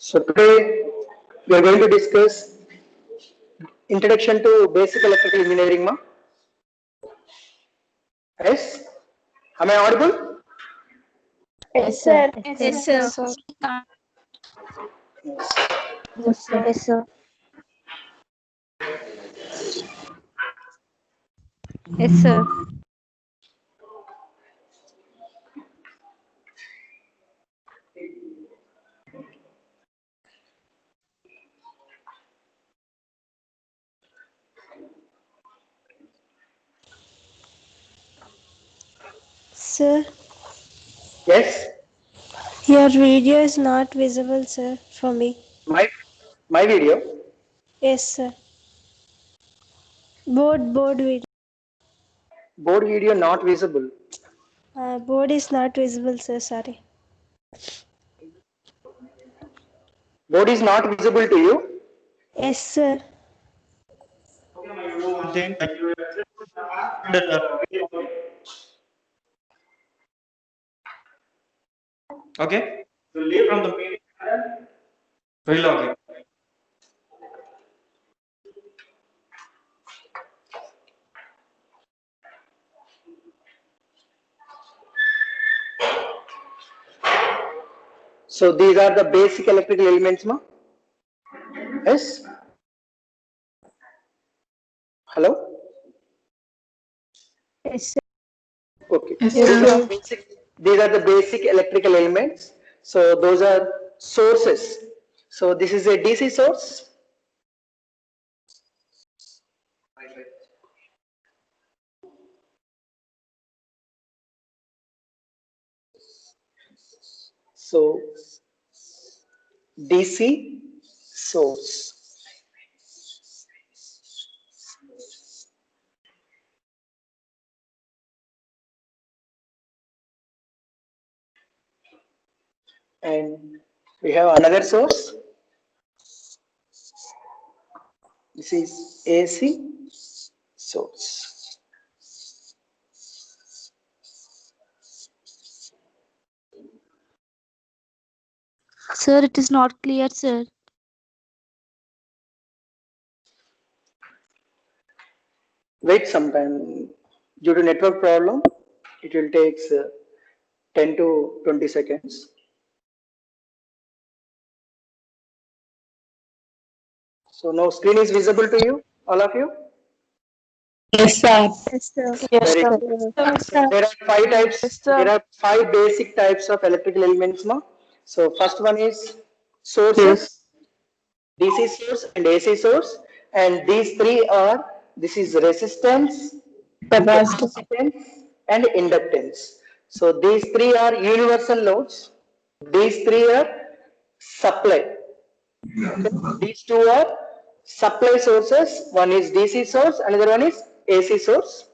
So today we are going to discuss introduction to basic electrical engineering. Ma? Yes? Am I audible? Yes, sir. Yes, sir. Yes, sir. Yes, sir. Yes, sir. Sir, Yes. your video is not visible, sir, for me. My video. Yes, sir. Board video. Board video not visible. Board is not visible, sir. Sorry. Board is not visible to you. Yes, sir. One thing. Okay. So leave from the meeting. Relog it. So these are the basic electrical elements, ma. Yes. Hello. Yes, sir. Okay. Yes, These are the basic electrical elements. So those are sources. So this is a DC source. So DC source. And we have another source. This is AC source. Sir, it is not clear, sir. Wait some time. Due to network problem, it will take 10 to 20 seconds. So now screen is visible to you, all of you? Yes, sir. Yes, sir. Very good. So there are five types. There are five basic types of electrical elements. Ma. So first one is sources, DC source and AC source, and these three are, this is resistance, capacitance, and inductance. So these three are universal loads. These three are supply. Okay. These two are supply sources. One is DC source, another one is AC source.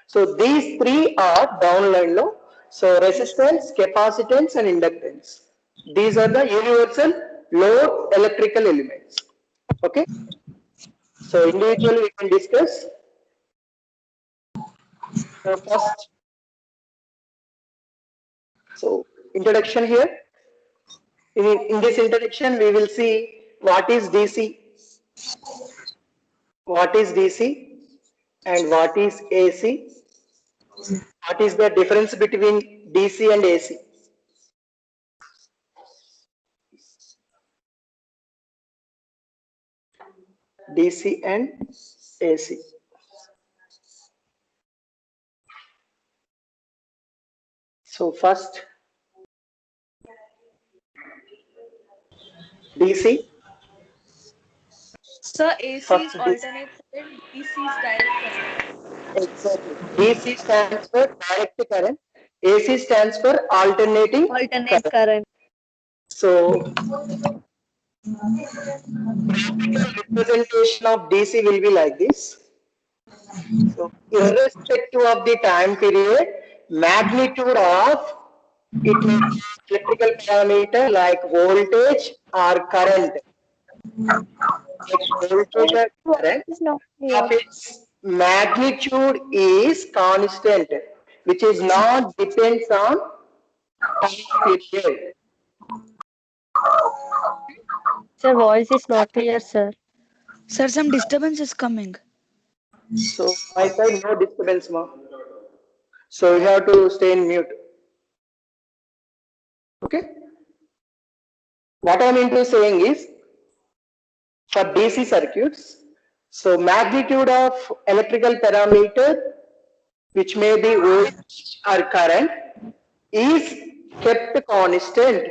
So these three are downline low. So resistance, capacitance, and inductance. These are the universal load electrical elements. Okay. So individually we can discuss. So first, so introduction here. In this introduction, we will see what is DC, what is DC, and what is AC. What is the difference between DC and AC? DC and AC. So first, DC. So AC First is DC. alternate current, DC is direct current. Exactly. DC stands for direct current. AC stands for alternating Alternate current. current. So representation of DC will be like this. So irrespective of the time period, magnitude of it may be electrical parameter like voltage or current. Like voltage or current It's not of clear. its magnitude is constant, which is not depends on time period. Sir, voice is not clear, sir. Sir, some disturbance is coming. So my side, no disturbance, ma. So you have to stay in mute. Okay. What I'm into saying is, for DC circuits, so magnitude of electrical parameter, which may be voltage or current, is kept constant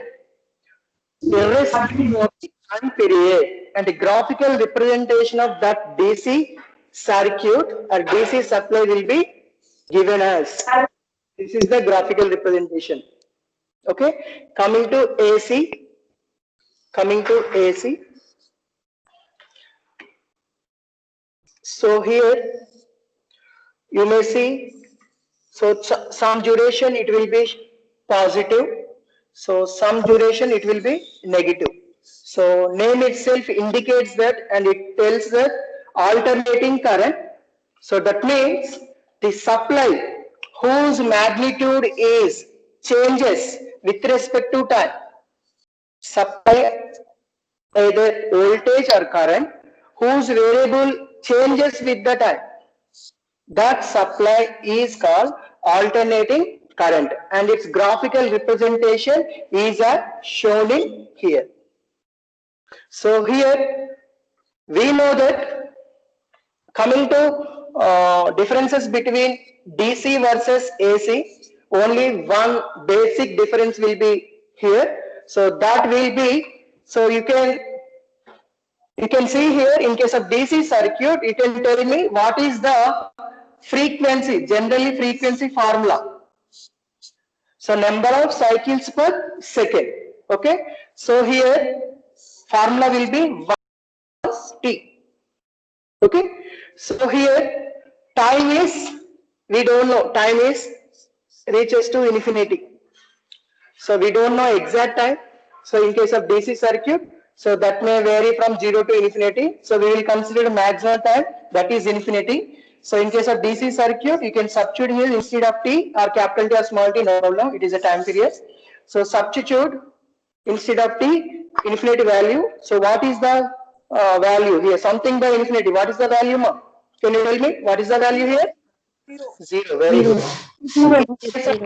irrespective of the time period, and the graphical representation of that DC circuit or DC supply will be given as. This is the graphical representation. Okay, coming to AC. So here you may see, so some duration it will be positive, so some duration it will be negative. So name itself indicates that, and it tells that alternating current. So that means the supply whose magnitude is changes with respect to time. Supply either voltage or current whose variable changes with the time. That supply is called alternating current, and its graphical representation is shown in here. So here we know that, coming to differences between DC versus AC, only one basic difference will be here. So that will be, so you can see here, in case of DC circuit, you can tell me what is the frequency, generally frequency formula. So number of cycles per second. Okay. So here formula will be 1 plus T. Okay. So here time is, we don't know, time is reaches to infinity. So we don't know exact time. So in case of DC circuit, so that may vary from 0 to infinity. So we will consider maximum time, that is infinity. So in case of DC circuit, you can substitute here instead of T or capital T or small t, no problem, it is a time period. So substitute instead of T, infinity value. So what is the value here? Something by infinity. What is the value, ma? Can you tell me what is the value here? Zero. Very good. In case of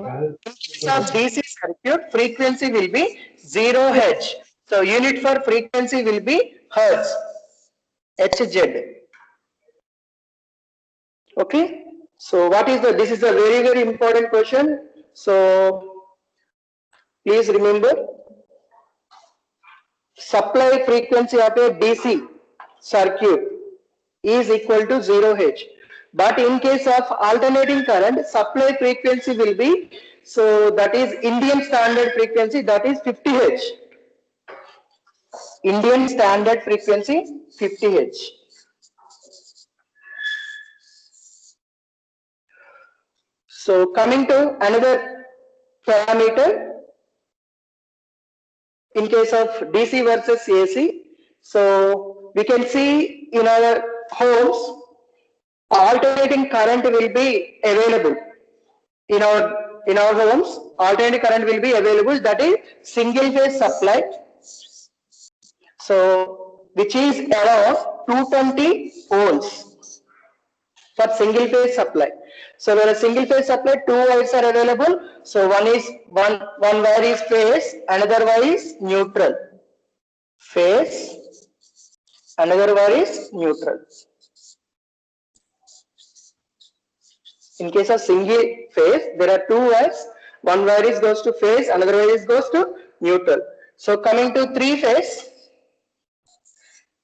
DC circuit, frequency will be 0 Hz. So unit for frequency will be Hertz. Hz. Okay. So what is the? This is a very important question. So please remember, supply frequency of a DC circuit is equal to 0 Hz. But in case of alternating current, supply frequency will be, so that is Indian standard frequency, that is 50 Hz. Indian standard frequency 50 Hz. So coming to another parameter, in case of DC versus AC, so we can see in our homes, alternating current will be available in our homes. Alternating current will be available, that is single phase supply. So which is around 220 volts for single phase supply. So where a single phase supply, two wires are available. So one wire is phase, another wire is neutral. Phase, another wire is neutral. In case of single phase, there are two wires. One wire is goes to phase, another wire is goes to neutral. So coming to three phase.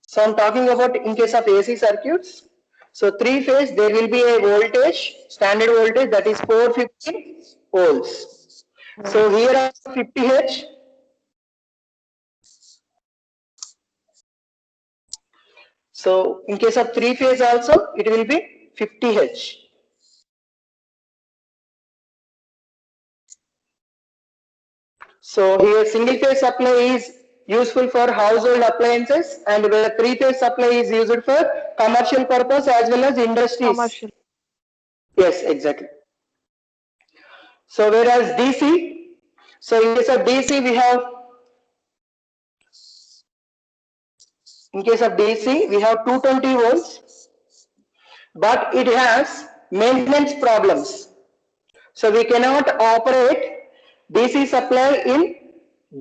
So I'm talking about in case of AC circuits. So three phase, there will be a voltage, standard voltage, that is 450 volts. So here are 50 Hz. So in case of three phase also, it will be 50 Hz. So here single phase supply is useful for household appliances, and where three phase supply is used for commercial purpose as well as industries. Commercial. Yes, exactly. So whereas DC, so in case of DC we have In case of DC, we have 220 volts, but it has maintenance problems. So we cannot operate DC supply in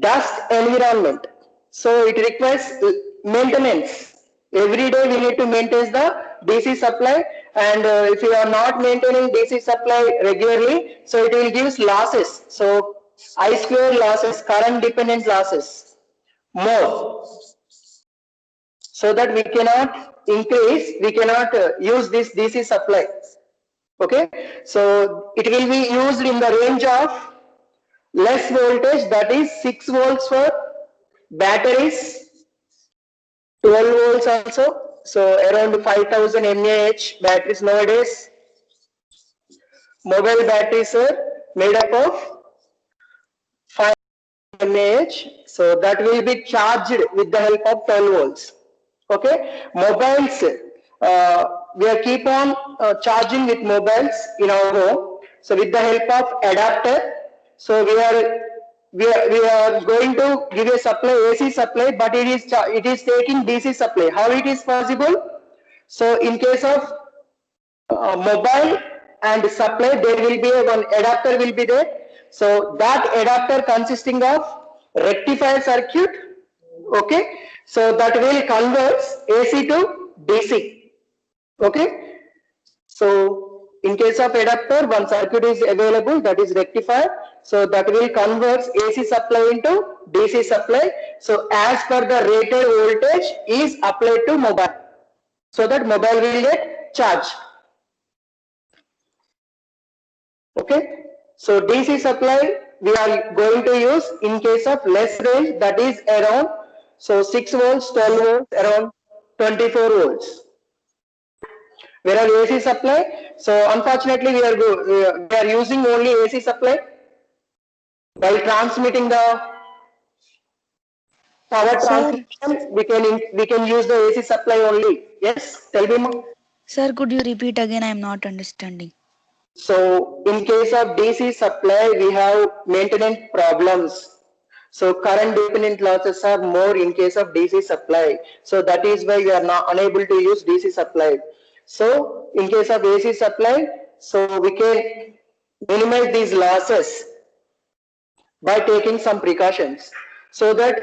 dust environment. So it requires maintenance. Every day we need to maintain the DC supply, and if you are not maintaining DC supply regularly, so it will give losses. So I square losses, current dependent losses more, so that we cannot increase, we cannot use this DC supply. Okay, so it will be used in the range of less voltage, that is 6 volts for batteries, 12 volts also, so around 5000 mAh batteries nowadays. Mobile batteries are made up of 5 mAh, so that will be charged with the help of 12 volts. Okay, mobiles, we are keep on charging with mobiles in our home. So with the help of adapter, so we are going to give a supply, AC supply, but it is taking DC supply. How it is possible? So in case of mobile and supply, there will be one adapter will be there. So that adapter consisting of rectifier circuit, okay, so that will convert AC to DC, okay. So in case of adapter, one circuit is available, that is rectifier, so that will convert AC supply into DC supply. So as per the rated voltage is applied to mobile, so that mobile will get charged. Okay, so DC supply we are going to use in case of less range, that is around, so 6 volts, 12 volts, around 24 volts. Whereas AC supply, so unfortunately we are using only AC supply while transmitting the power Sir, transmission. We can use the AC supply only. Yes, tell me more. sir, could you repeat again? I am not understanding. So in case of DC supply, we have maintenance problems. So current dependent losses are more in case of DC supply. So that is why we are not unable to use DC supply. So in case of AC supply, so we can minimize these losses by taking some precautions. So that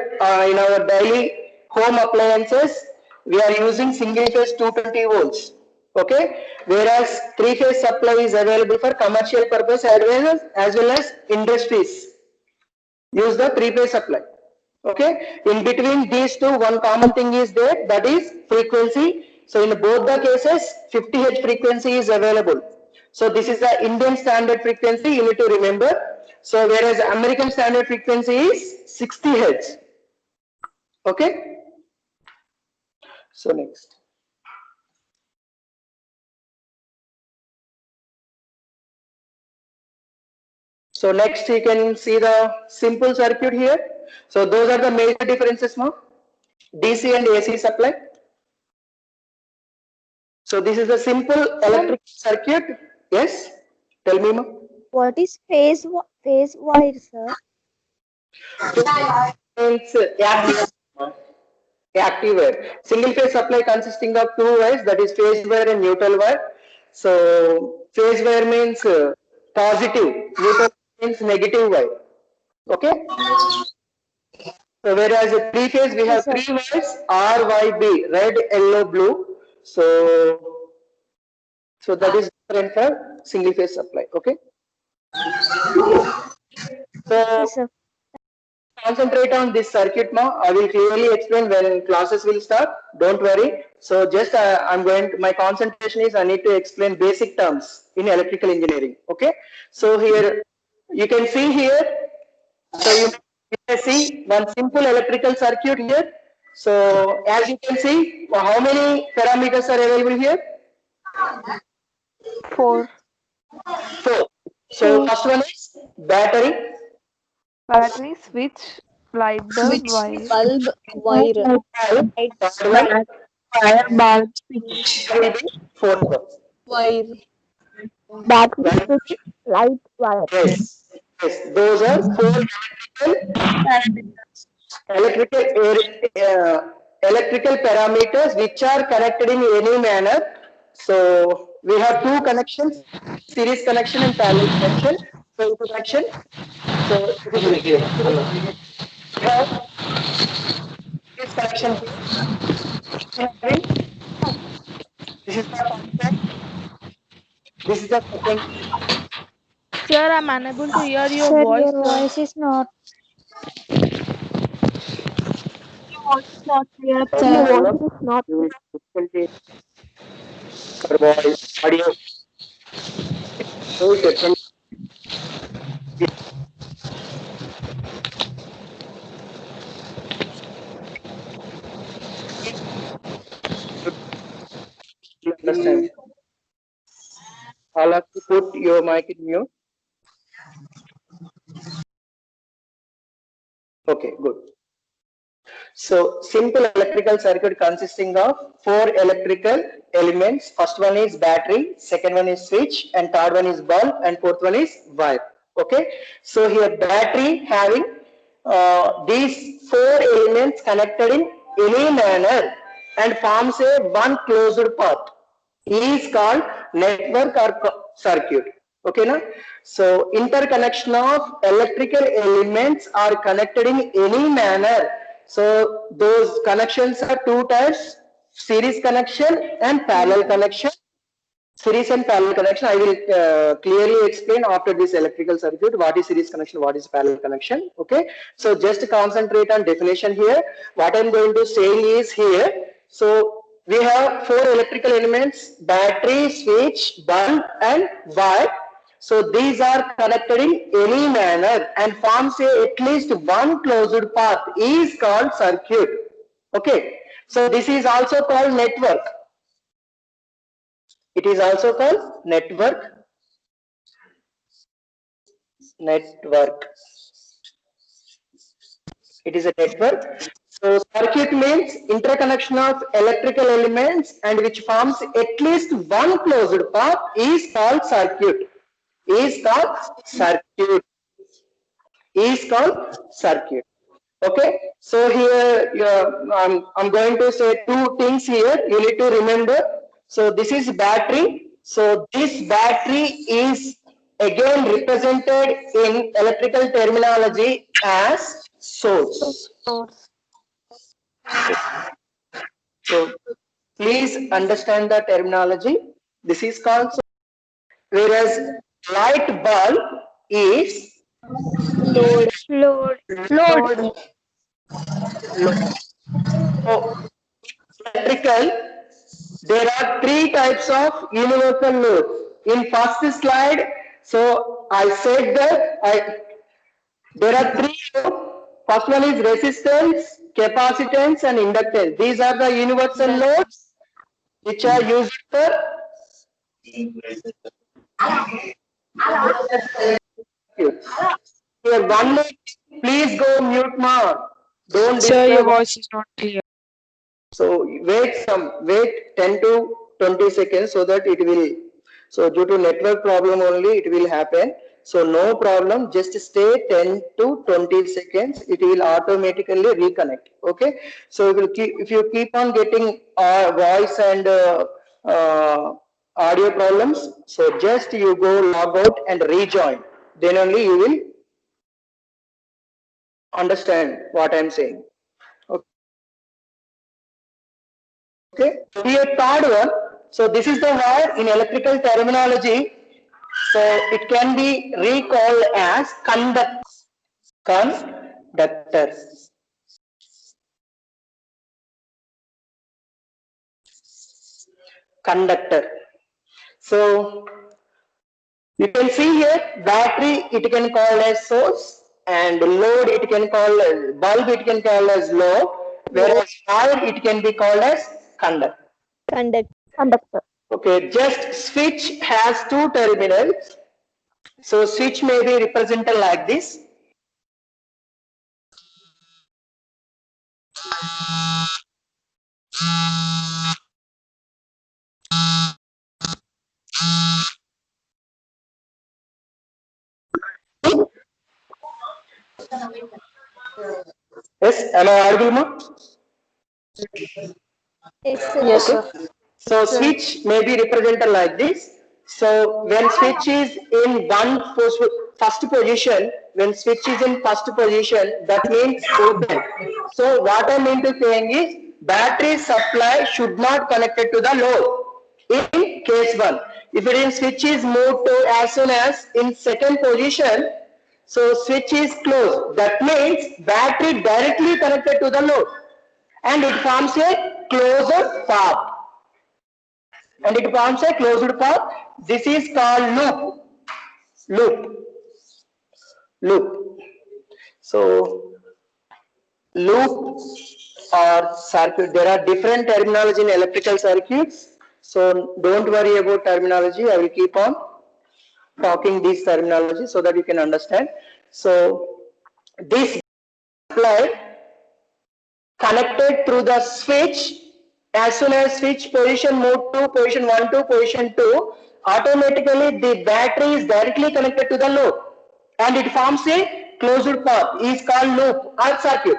in our daily home appliances, we are using single phase 220 volts. Okay, whereas three phase supply is available for commercial purpose as well as industries use the three phase supply. Okay, in between these two, one common thing is there, that is frequency. So in both the cases, 50 Hz frequency is available. So this is the Indian standard frequency, you need to remember. So whereas American standard frequency is 60 Hz. Okay. So next. So next you can see the simple circuit here. So those are the major differences now. DC and AC supply. So this is a simple electric circuit. Yes, tell me, ma'am. What is phase wire, sir? Means active wire. Single phase supply consisting of two wires, that is phase wire and neutral wire. So phase wire means positive, neutral means negative wire. Okay. So whereas three phase we have Yes, sir. three wires RYB, red, yellow, blue. So that is different for single phase supply. Okay. So Yes, sir. concentrate on this circuit now. I will clearly explain when classes will start. Don't worry. So just my concentration is I need to explain basic terms in electrical engineering. Okay. So here you can see here. So you can see one simple electrical circuit here. So as you can see, how many parameters are available here? 4. 4. So first one is battery. Battery, switch, light bulb, wire. Bulb, wire, Third bulb, one will be fourth one. wire, Battery, Right? switch, light, wire. Yes. Yes. Those are four electrical electrical parameters which are connected in any manner. So we have two connections, series connection and parallel connection. So connection. So we have this connection here. This is the contact. This is the second. Sir, I'm unable to hear your Sir, voice, your sir. voice is not clear, sir. You will difficulty your voice, audio. So second. You understand? I'll have to put your mic in mute. Okay, good. So simple electrical circuit consisting of four electrical elements. First one is battery, second one is switch, and third one is bulb, and fourth one is wire. Okay. So here battery having these four elements connected in any manner and forms a one closed path is called network or circuit. Okay, na? So interconnection of electrical elements are connected in any manner. So those connections are two types: series connection and parallel connection. Series and parallel connection, I will clearly explain after this electrical circuit what is series connection, what is parallel connection. Okay, so just concentrate on definition here. What I'm going to say is here. So we have four electrical elements: battery, switch, bulb, and wire. So these are connected in any manner and forms at least one closed path is called circuit. Okay, so this is also called network. It is also called network. Network. It is a network. So circuit means interconnection of electrical elements and which forms at least one closed path is called circuit. Is called circuit. Is called circuit. Okay. So here I'm going to say two things here. You need to remember. So this is battery. So this battery is again represented in electrical terminology as source. Source. So please understand the terminology. This is called source. Whereas light bulb is Load. Load. load. So electrical, there are three types of universal loads. In first slide, so I said that there are three loads. First one is resistance, capacitance, and inductance. These are the universal loads which are used for. Here, one minute, please go mute, ma. Don't Sir, your disturb. voice is not clear. So wait 10 to 20 seconds so that it will, so due to network problem only it will happen. So no problem, just stay 10 to 20 seconds, it will automatically reconnect. Okay. So if you keep on getting voice and audio problems, so just you go log out and rejoin. Then only you will understand what I am saying. Okay, here third one. So this is the wire in electrical terminology. So it can be recalled as conductor. Conductor. Conductor. So you can see here battery it can call as source and load it can call as bulb it can call as load, whereas wire it can be called as conductor. Conductor. Okay, just switch has two terminals. So switch may be represented like this. Yes, am I audible, ma? Yes, sir. So switch may be represented like this. So when switch is in first position, when switch is in first position, that means open. So what I mean to saying is battery supply should not connected to the load. In case 1, if it is switch is moved to as soon as in second position, so switch is closed. That means battery directly connected to the load and it forms a closed path. And it forms a closed path. This is called loop. Loop. Loop. So loop or circuit. There are different terminology in electrical circuits. So don't worry about terminology. I will keep on talking this terminology so that you can understand. So this supply connected through the switch. As soon as switch position move to position 1 to position 2, automatically the battery is directly connected to the load and it forms a closed path is called loop or circuit.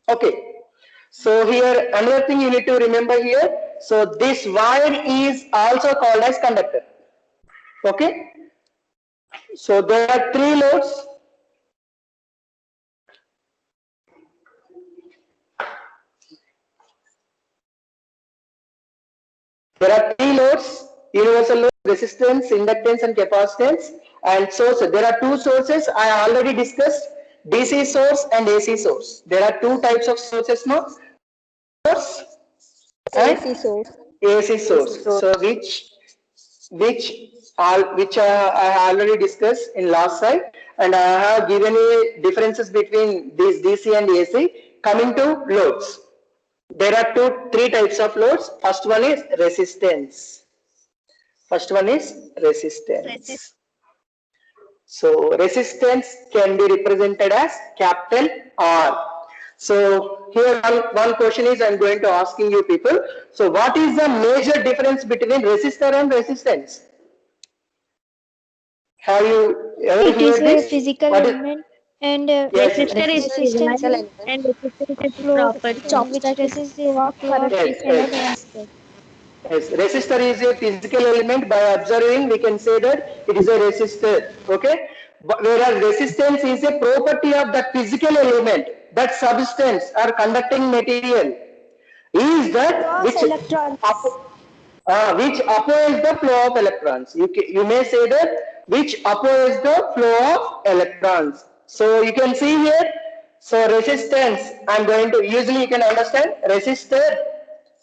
Okay. So here another thing you need to remember here. So this wire is also called as conductor. Okay. So there are 3 loads. There are 3 loads, universal load, resistance, inductance and capacitance and sources. There are 2 sources I already discussed, DC source and AC source. There are 2 types of sources now, source and AC source. AC source. So which I already discussed in last slide and I have given you differences between this DC and AC. Coming to loads. There are 3 types of loads. First one is resistance. First one is resistance. So resistance can be represented as capital R. So here one question is I am going to asking you people. So what is the major difference between resistor and resistance? Have you ever It is heard a this? physical What is, element and yes, Resistor is a resistance physical is element. and resistance is a flow Which which obstacle resists flow the of flow of current yes, is current energy. and yes. matter. Yes, resistor is a physical element. By observing, we can say that it is a resistor. Okay, but whereas resistance is a property of that physical element, that substance or conducting material, is that Flow of electrons. which opposes the flow of electrons. You may say that which opposes the flow of electrons. So you can see here. So resistance, I'm going to usually you can understand resistor.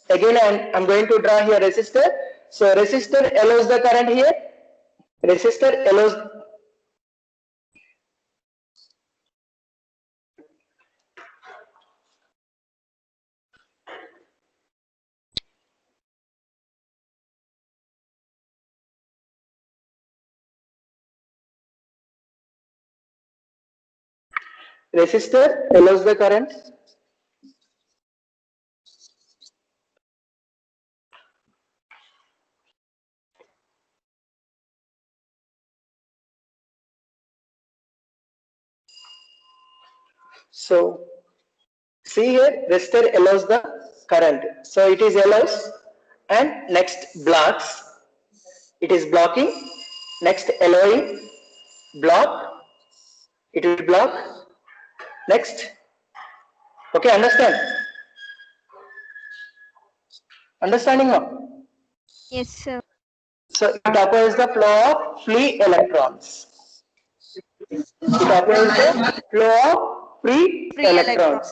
Again, I'm going to draw here resistor. So resistor allows the current here. Resistor allows the current. So see here, resistor allows the current. So it is allows and next blocks. It is blocking. Next allowing, block. It will block. Next. Okay, understand? Understanding now? Yes, sir. So it opposes the flow of free electrons. It opposes the flow of free Free electron. electrons.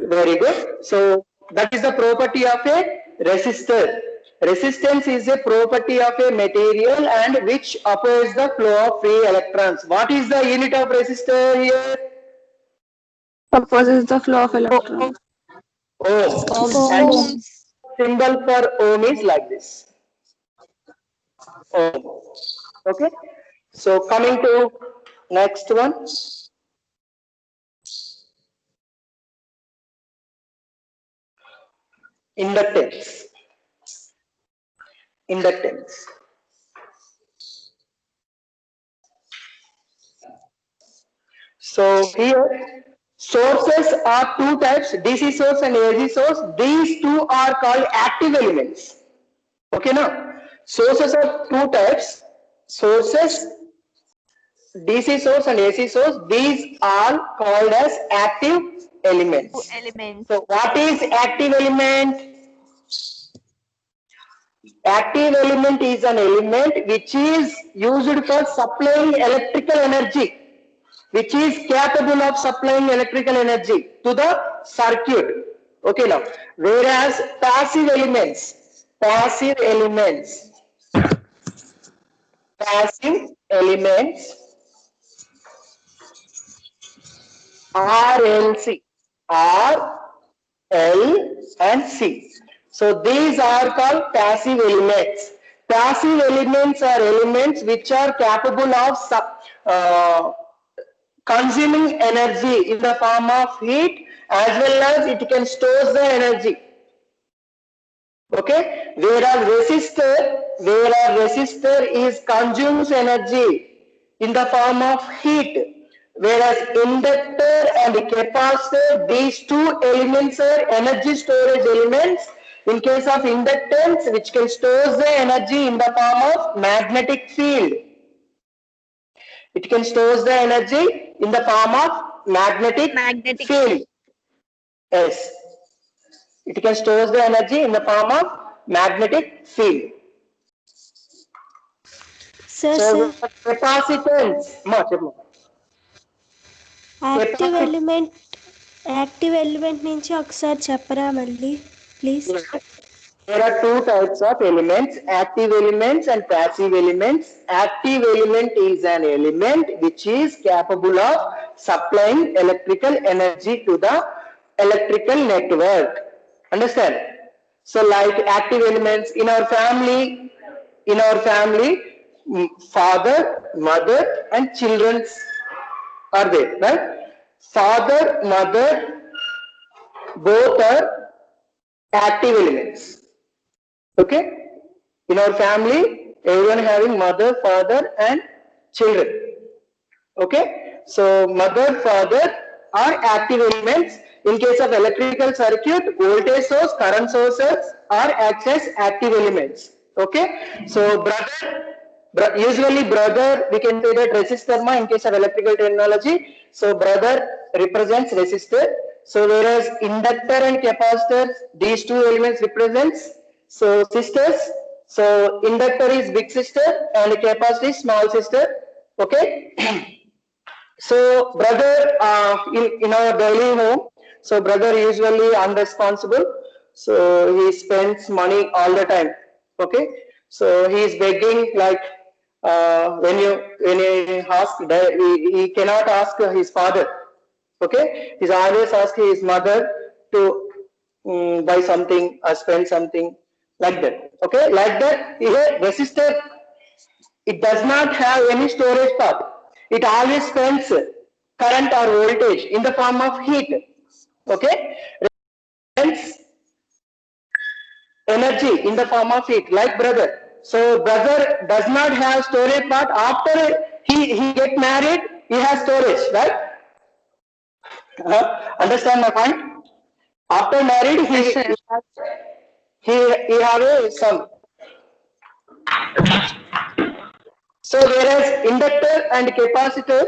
Very good. So that is the property of a resistor. Resistance is a property of a material and which opposes the flow of free electrons. What is the unit of resistor here? Opposes the flow of electrons. Ohm. And Ohms. Ohms. symbol for ohm is like this. Ohm. Okay. So coming to next one. Inductance. Inductance. So here Sources are two types, DC source and AC source. These two are called active elements. Okay, now sources are two types, sources, DC source and AC source. These are called as active elements. So what is active element? Active element is an element which is used for supplying electrical energy, which is capable of supplying electrical energy to the circuit. Okay, now, whereas passive elements RLC, R, L and C. So these are called passive elements. Passive elements are elements which are capable of consuming energy in the form of heat, as well as it can store the energy. Okay, whereas resistor is consumes energy in the form of heat, whereas inductor and capacitor, these two elements are energy storage elements. In case of inductance, which can store the energy in the form of magnetic field. It can store the energy in the form of magnetic field. Yes. It can store the energy in the form of magnetic field. Sir, So sir, capacitance, active element నుంచి ఒకసారి చెప్పరా మళ్ళీ please. there are two types of elements, active elements and passive elements. Active element is an element which is capable of supplying electrical energy to the electrical network. Understand? So like active elements in our family, father, mother and children are there, right? Father, mother, both are active elements. Okay, in our family everyone having mother, father and children. Okay, so mother, father are active elements. In case of electrical circuit, voltage source, current sources are acts as active elements. Okay, so usually brother, we can say that resistor in case of electrical terminology. So brother represents resistor. So whereas inductor and capacitor, these two elements represents so sisters. So inductor is big sister and capacitor is small sister. Okay. So brother in our daily home, so brother usually unresponsible, so he spends money all the time. Okay, so he is begging, like when you ask, he cannot ask his father. Okay, he's always asking his mother to buy something or spend something, like that. Okay, like that. Here resistor, it does not have any storage path. It always spends current or voltage in the form of heat. Okay, spends energy in the form of heat, like brother. So brother does not have storage path. After he get married, he has storage, right? Understand my point? After married, he have a son. So whereas inductor and capacitor,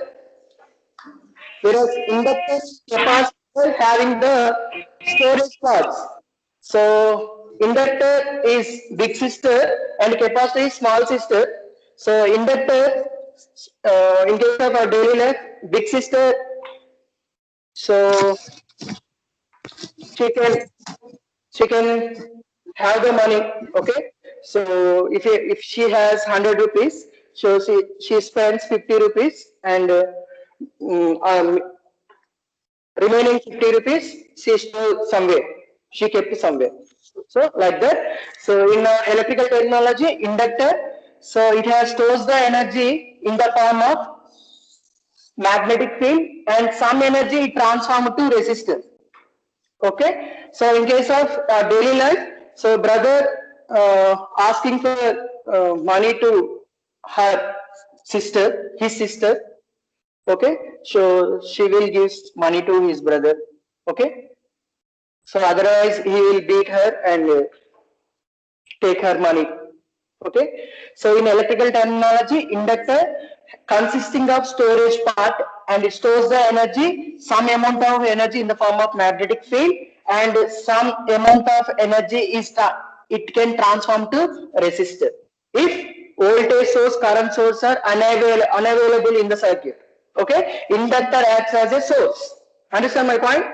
having the storage parts. So inductor is big sister and capacitor is small sister. So inductor, in case of our daily life, big sister, so she can have the money. Okay, so if she has 100 rupees, so she spends 50 rupees and remaining 50 rupees she stole somewhere, she kept somewhere. So like that. So in our electrical terminology, inductor, so it has stores the energy in the form of magnetic field, and some energy it transformed to resistor. Okay, so in case of daily life, so brother asking for money to her sister, his sister. Okay, so she will give money to his brother. Okay, so otherwise he will beat her and take her money. Okay, so in electrical terminology, inductor consisting of storage part, and it stores the energy, some amount of energy in the form of magnetic field, and some amount of energy is it can transform to resistor if voltage source, current source are unavailable in the circuit. Okay, inductor acts as a source. Understand my point?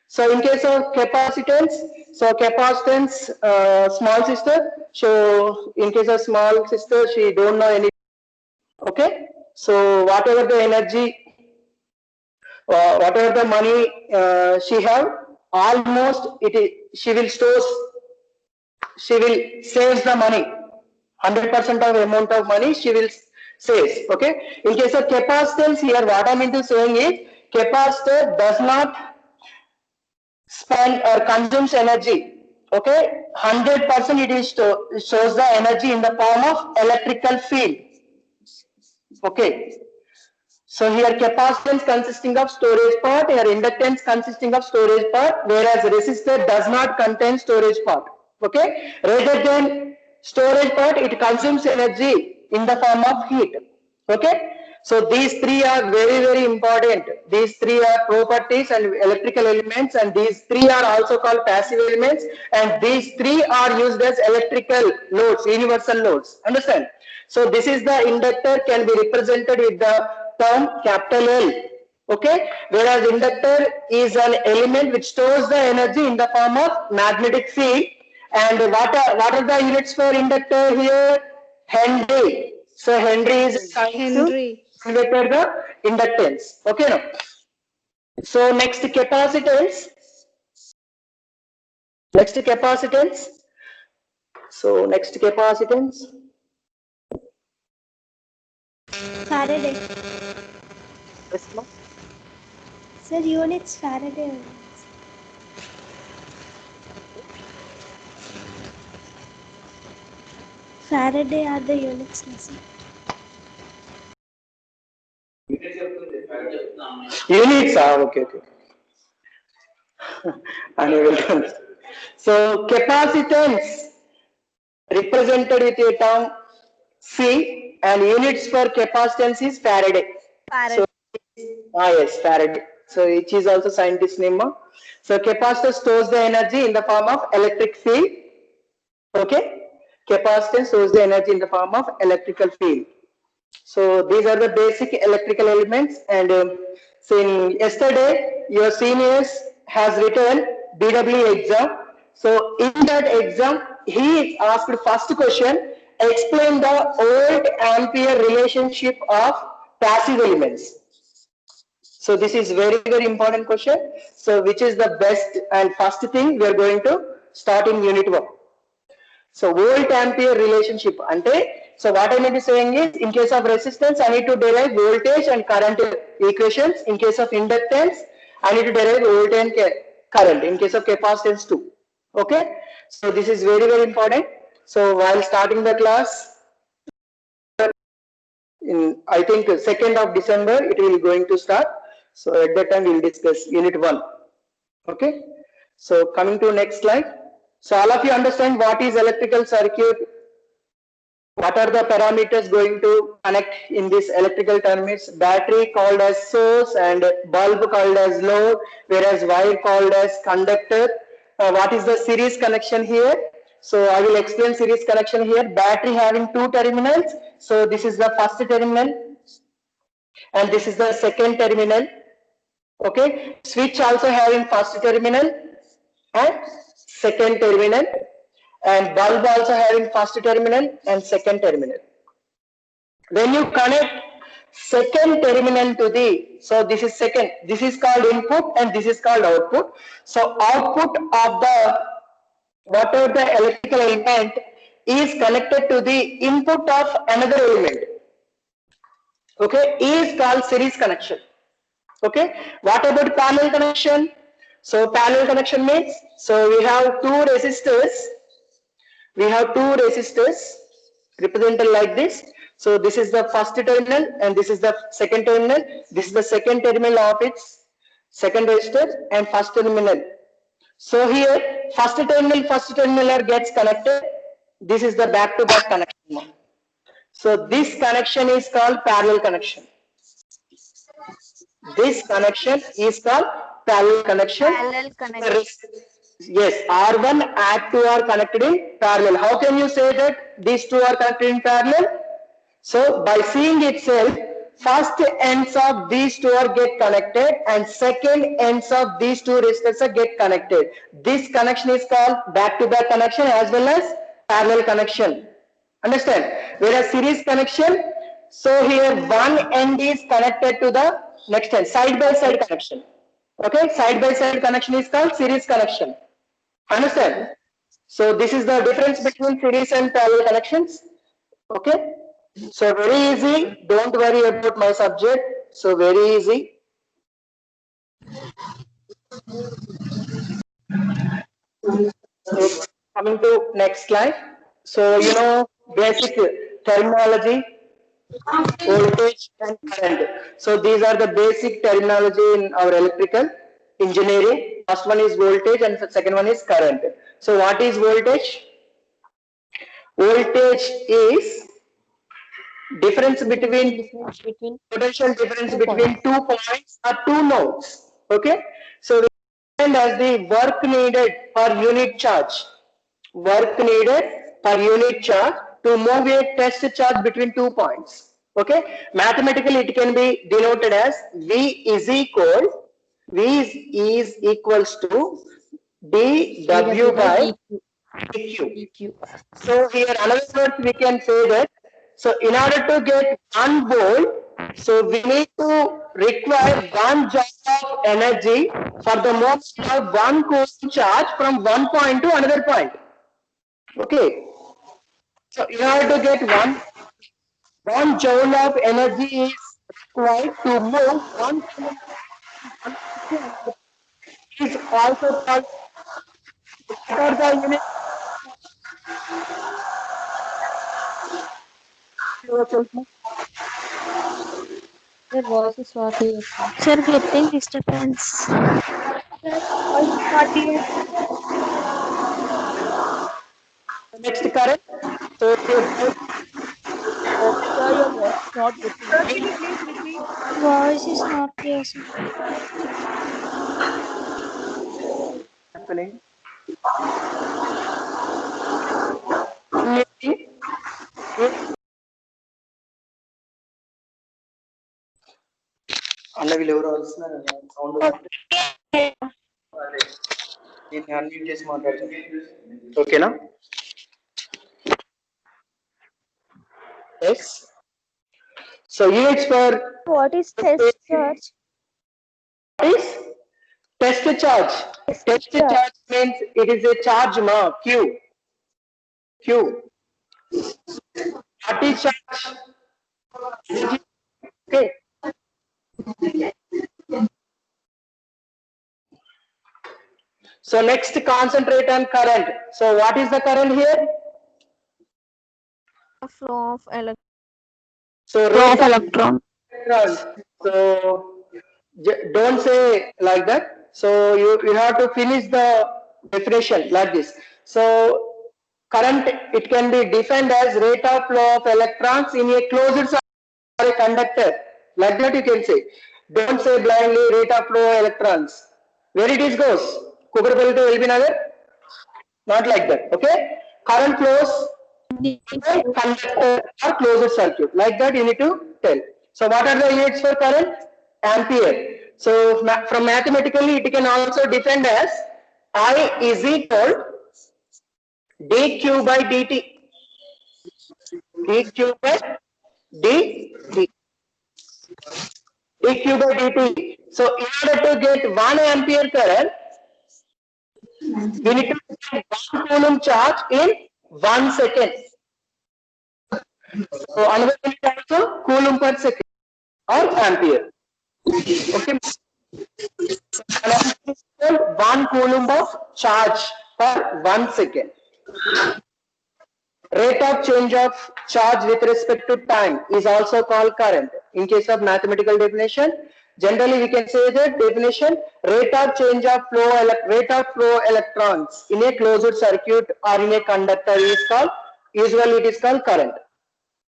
So in case of capacitance, so capacitance, small sister. So in case of small sister, she don't know any. Okay. So whatever the energy, whatever the money she have, almost it is, she will store. She will save the money. 100% of amount of money she will save. Okay. In case of capacitance here, what I mean to saying is capacitor does not spend or consumes energy. Okay, 100% it is shows the energy in the form of electrical field. Okay, so here capacitance consisting of storage part, here inductance consisting of storage part, whereas resistor does not contain storage part. Okay, rather than storage part, it consumes energy in the form of heat. Okay, so these three are very important. These three are properties and electrical elements, and these three are also called passive elements, and these three are used as electrical loads, universal loads. Understand? So this is the inductor can be represented with the term capital L. Okay, whereas inductor is an element which stores the energy in the form of magnetic field. And what are the units for inductor here? Henry. So Henry is assigned to convert the inductance. Okay, now. So next capacitance. Next capacitance. So next capacitance. Faraday. Yes, ma'am. Sir, units Faraday. Faraday are the units, no, sir. Units are okay. Unable to understand. So capacitance represented with a term C, and units for capacitance is Faraday. So yes, Faraday. So which is also scientist name. So capacitor stores the energy in the form of electric field. Okay, capacitance stores the energy in the form of electrical field. So these are the basic electrical elements. And so yesterday your seniors has written BW exam. So in that exam he asked first question, explain the volt ampere relationship of passive elements. So this is very important question. So which is the best and first thing we are going to start in unit 1. So volt ampere relationship ante, so what I mean to saying is, in case of resistance I need to derive voltage and current equations. In case of inductance I need to derive voltage and current. In case of capacitance too. Okay, so this is very important. So while starting the class, in I think 2nd of December it will going to start. So at that time we will discuss unit 1. Okay, so coming to next slide. So all of you understand what is electrical circuit, what are the parameters going to connect in this electrical term is battery called as source and bulb called as load, whereas wire called as conductor. What is the series connection here? So I will explain series connection here. Battery having two terminals. So this is the first terminal and this is the second terminal. Okay, switch also having first terminal and second terminal, and bulb also having first terminal and second terminal. When you connect second terminal to the, so this is second, this is called input and this is called output. So output of the whatever the electrical element is connected to the input of another element. Okay, is called series connection. Okay, what about parallel connection? So parallel connection means, so we have two resistors represented like this. So this is the first terminal and this is the second terminal. This is the second terminal of its second resistor and first terminal. So here first terminal gets connected. This is the back to back connection. So this connection is called parallel connection. This connection is called parallel connection. Parallel connection. Yes, R1 and R2 are connected in parallel. How can you say that these two are connected in parallel? So by seeing itself, first ends of these two are get connected and second ends of these two resistors are get connected. This connection is called back-to-back connection as well as parallel connection. Understand? Whereas series connection, so here one end is connected to the next end, side-by-side connection. Okay, side-by-side connection is called series connection. Understand? So this is the difference between series and parallel connections. Okay. So very easy. Don't worry about my subject. So very easy. So coming to next slide. So you know basic terminology, voltage and current. So these are the basic terminology in our electrical engineering. First one is voltage and the second one is current. So what is voltage? Voltage is difference between potential difference between 2 points or 2 nodes. Okay, so we find as the work needed per unit charge. Work needed per unit charge to move a test charge between 2 points. Okay, mathematically it can be denoted as V is equals to dW by dQ. So here another word we can say that, so in order to get 1 volt, so we need to require 1 joule of energy for the movement of 1 coulomb charge from one point to another point. Okay. So in order to get 1 joule of energy is required to move 1 coulomb is also called for the unit. Their voice is not clear. Sir, getting disturbance. Next current. So Sir, your voice is not getting. Sir, can you please repeat? Voice is not clear, sir. happening. అన్న వీళ్ళు ఎవరు వస్తున్నారు sound దీన్ని unmute చేసి మాట్లాడుతున్నాను ఓకేనా yes so units for What is test charge? is test charge charge means it is a charge ma q what is charge okay so next concentrate on current so what is the current here Flow of electrons. so rate of electrons so don't say like that so you have to finish the definition like this so current it can be defined as rate of flow of electrons in a closed or a conductor like that you can say don't say blindly rate of flow of electrons where it is goes Kubarpalli to LB Nagar not like that okay current flows conductor or closed circuit like that you need to tell so what are the units for current ampere so from mathematically it can also defined as I is equal dq by dt dq by dt dq by dt so in order to get 1 ampere current we need to get 1 coulomb charge in 1 second so another unit also coulomb per second or ampere okay 1 coulomb of charge per 1 second Rate of change of charge with respect to time is also called current. In case of mathematical definition, generally we can say that definition, rate of change of rate of flow electrons in a closed circuit or in a conductor is called, usually it is called current.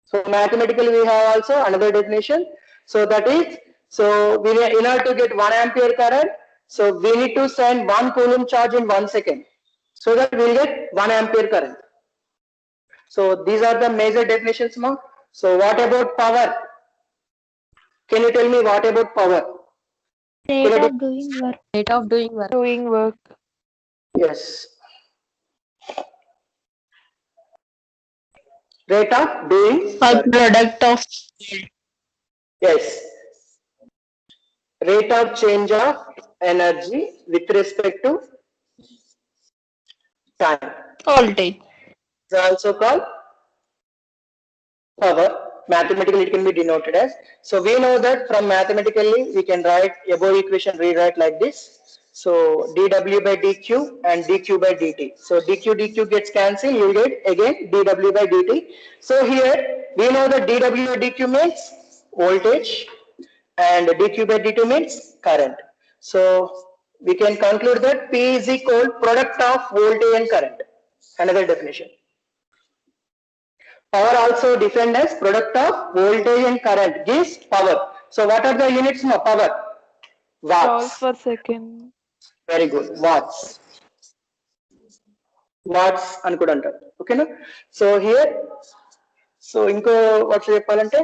So mathematically we have also another definition. So that is, so we in order to get 1 ampere current, so we need to send 1 coulomb charge in 1 second. So that we will get 1 ampere current. So these are the major definitions, ma. So what about power? Can you tell me what about power? Rate of doing work. Rate of doing work. Doing work. Yes. Rate of doing work. Product of. Yes. Rate of change of energy with respect to time. Voltage. It's also called power. Mathematically it can be denoted as. So we know that from mathematically we can write above equation, rewrite like this. So dw by dq and dq by dt. So dq gets cancelled, you get again dw by dt. So here we know that dw by dq means voltage and dq by dt means current. So we can conclude that P is equal product of voltage and current. Another definition. Power also defined as product of voltage and current gives power. So what are the units of power? Watts. Joules per second. Very good. Watts. Watts అని కూడా అంటారు. ఓకేనా? So here, so ఇంకో what చెప్పాలంటే,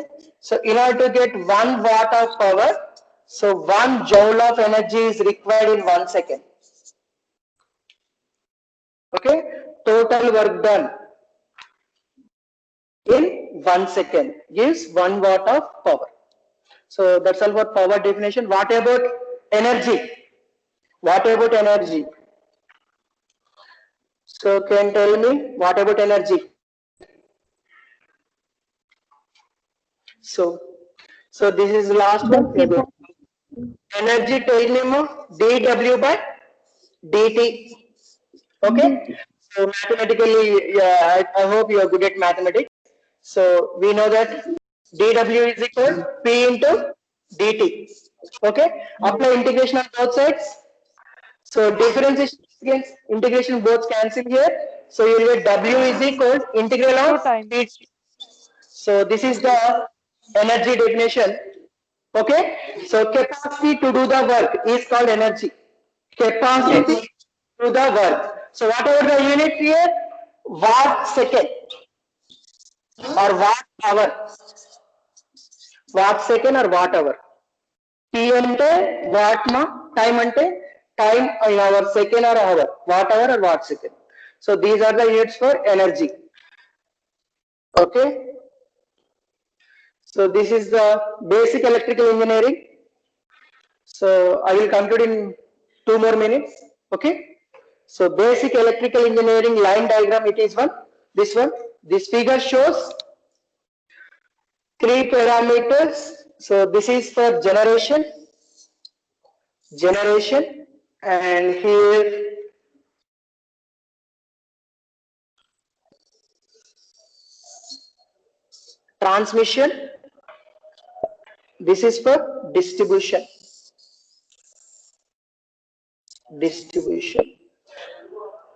so in order to get 1 watt of power, so 1 joule of energy is required in 1 second. Okay? Total work done in 1 second gives 1 watt of power. So that's all for power definition. What about energy? What about energy? So can you tell me what about energy? So this is the last one. Energy tell me more. dW by dt. Okay. So mathematically, yeah, I hope you are good at mathematics. So we know that dW is equal to P into dt. Okay. Apply integration on both sides. So differentiation against integration both cancel here. So you will get W is equal to integral of P. So this is the energy definition. Okay. So capacity to do the work is called energy. Capacity to do the work. So whatever the unit here, watt second or watt hour. Watt second or watt hour. T ante watt ma, time ante time in hour, second or hour, watt hour or watt second. So these are the units for energy. Okay. So this is the basic electrical engineering. So I will conclude in 2 more minutes. Okay. So basic electrical engineering line diagram, it is one. This one. This figure shows 3 parameters. So this is for generation, and here transmission. This is for distribution.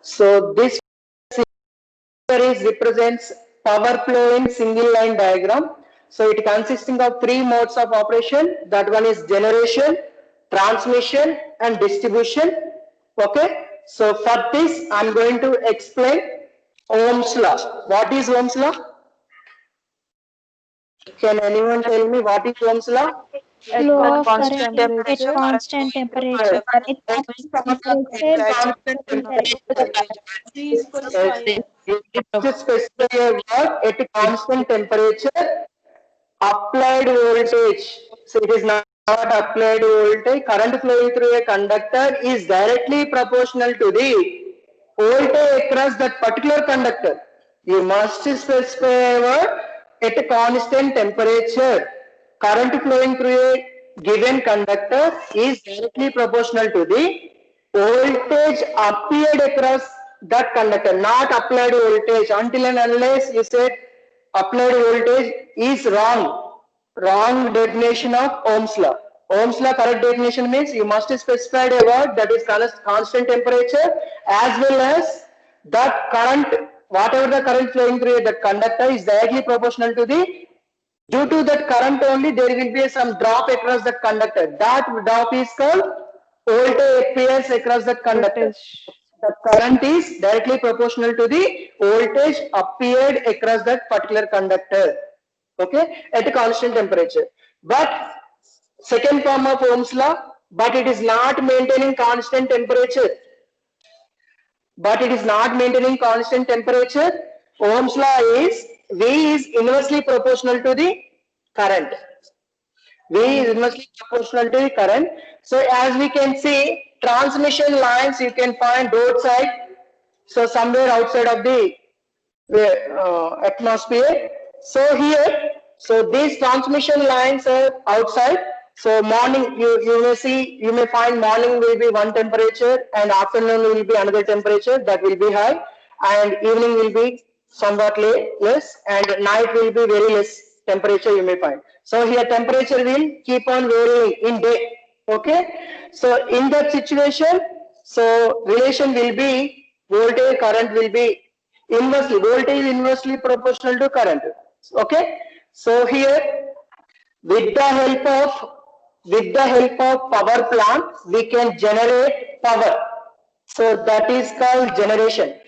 So this is represents power flow in single line diagram. So it consisting of 3 modes of operation. That one is generation, transmission and distribution. Okay. So for this I am going to explain Ohm's law. What is Ohm's law? Can anyone tell me what is Ohm's law? Flow of current at constant temperature. Specify a word at constant temperature. Applied voltage. So it is not applied voltage. Current flowing through a conductor is directly proportional to the voltage across that particular conductor. You must specify a word at a constant temperature. Current flowing through a given conductor is directly proportional to the voltage applied across that conductor, not applied voltage. Until and unless you said applied voltage is wrong. Wrong definition of Ohm's law. Ohm's law correct definition means you must specify a word that is constant temperature as well as that current, whatever the current flowing through that conductor is directly proportional to the, due to that current only there will be some drop across that conductor. That drop is called voltage appears across that conductor. Voltage. The current is directly proportional to the voltage appeared across that particular conductor, okay, at a constant temperature. But second form of Ohm's law, but it is not maintaining constant temperature. But it is not maintaining constant temperature. Ohm's law is V is inversely proportional to the current. V is inversely proportional to the current. So as we can see, transmission lines you can find roadside, so somewhere outside of the atmosphere. So here, so these transmission lines are outside. So morning you may find morning will be one temperature and afternoon will be another temperature that will be high, and evening will be somewhat less, and night will be very less temperature you may find. So here temperature will keep on varying in day. Okay. So in that situation, so relation will be voltage current will be inversely, voltage inversely proportional to current. Okay. So here with the help of power plant we can generate power. So that is called generation.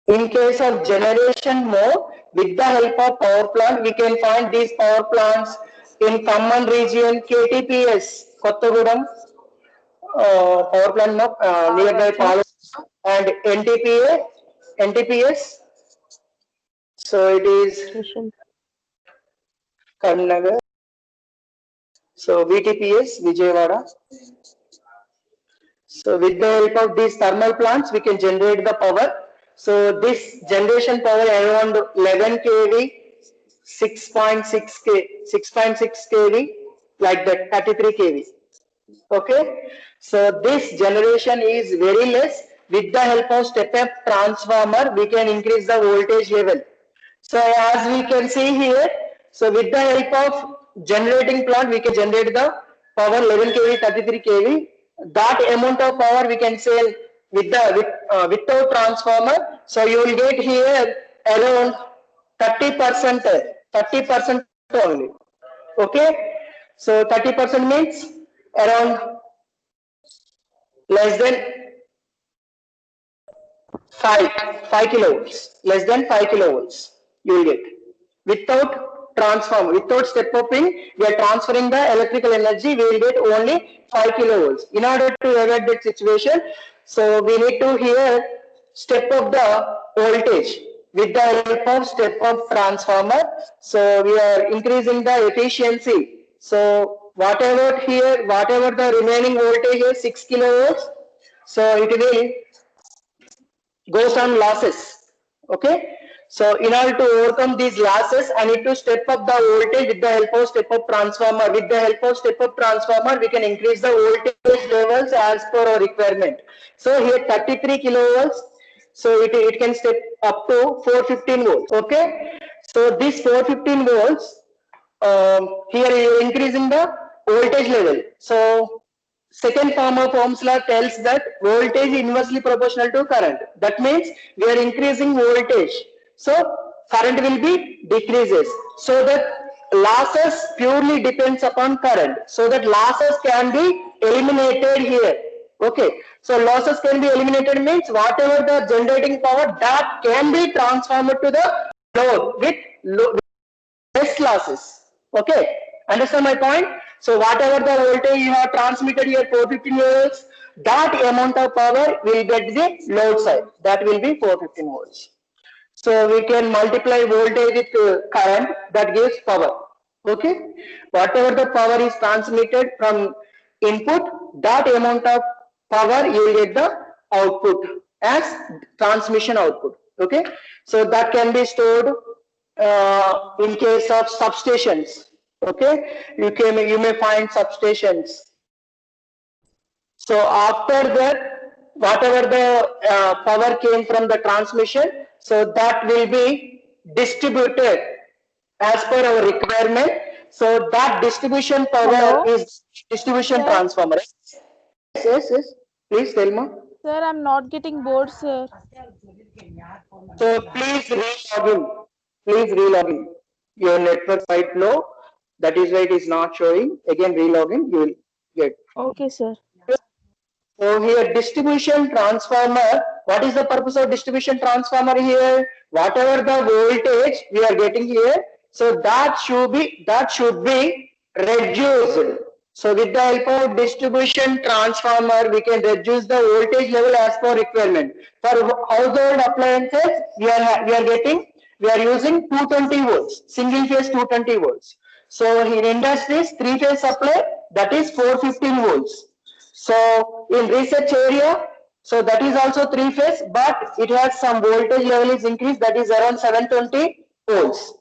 In case of generation mode, with the help of power plant, we can find these power plants in common region KTPS, Kottagudam, power plant nearby Palo, and NTPS. So it is Karnagar. So VTPS, Vijayawada. So with the help of these thermal plants, we can generate the power. So this generation power around 11 kV, 6.6 kV, like that, 33 kV. Okay. So this generation is very less. With the help of step-up transformer, we can increase the voltage level. So as we can see here, so with the help of generating plant, we can generate the power 11 kV, 33 kV. That amount of power we can sell without transformer. So you will get here around 30% only. Okay. So 30% means around less than 5 kilovolts, less than 5 kilovolts you will get without transformer, without step upping. We are transferring the electrical energy, we will get only 5 kilovolts. In order to avoid that situation, so we need to here step up the voltage with the help of step up transformer. So we are increasing the efficiency. So whatever the remaining voltage is 6 kilovolts, so it will go some losses. Okay. So in order to overcome these losses, I need to step up the voltage with the help of step up transformer. With the help of step up transformer, we can increase the voltage levels as per our requirement. So here 33 kilovolts, so it can step up to 415 volts. Okay. So this 415 volts, here you are increasing the voltage level. So second form of Ohm's law tells that voltage is inversely proportional to current. That means we are increasing voltage, so current will be decreases. So that losses purely depends upon current. So that losses can be eliminated here. Okay. So losses can be eliminated means whatever the generating power that can be transformed to the load with less losses. Okay. Understand my point? So whatever the voltage you have transmitted here 415 volts, that amount of power will get the load side. That will be 415 volts. So we can multiply voltage with current, that gives power. Okay. Whatever the power is transmitted from input, that amount of power you will get the output as transmission output. Okay. So that can be stored in case of substations. Okay, you may find substations. So after that, whatever the power came from the transmission, so that will be distributed as per our requirement. So that distribution power Hello? is distribution Sir? transformer. Yes, yes. Please tell me. Sir, I'm not getting bored, sir. So please re-log in. Please re-log in. Your network site low. That is why it is not showing. Again, re-log in. You will get. Okay, sir. So here distribution transformer, what is the purpose of distribution transformer here? Whatever the voltage we are getting here, so that should be reduced. So with the help of distribution transformer, we can reduce the voltage level as per requirement. For household appliances, we are using 220 volts, single phase 220 volts. So in industries, three phase supply, that is 415 volts. So in research area, so that is also three phase, but it has some voltage level is increased, that is around 720 volts.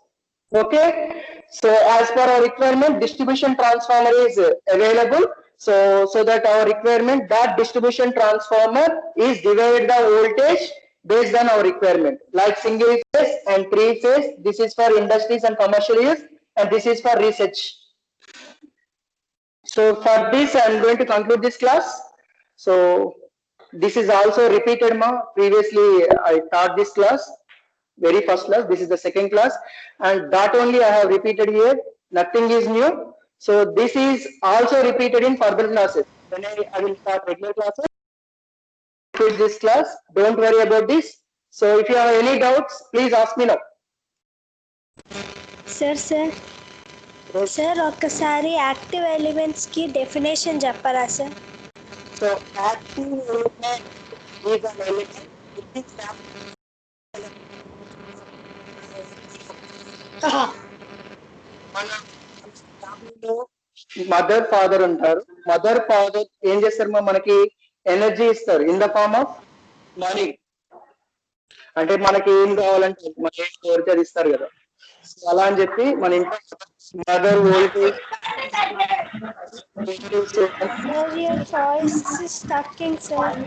Okay, so as per our requirement, distribution transformer is available. So that our requirement, that distribution transformer is divided the voltage based on our requirement, like single phase and three phase. This is for industries and commercial use, and this is for research. So for this, I am going to conclude this class. So this is also repeated ma. Previously, I taught this class, very first class. This is the second class, and that only I have repeated here. Nothing is new. So this is also repeated in further classes. When I will start regular classes, repeat this class. Don't worry about this. So if you have any doubts, please ask me now. Sir ఒక్కసారి active elements కి definition చెప్పరా sir? So active element is an element which is mother father అంటారు. Mother father ఏం చేస్తారు మనకి energy ఇస్తారు in the form of money. అంటే మనకి ఏం కావాలంటే మన ఏం కోరితే అది ఇస్తారు కదా. అలా అని చెప్పి మన ఇంట్లో mother voltage sir your voice is stucking sir.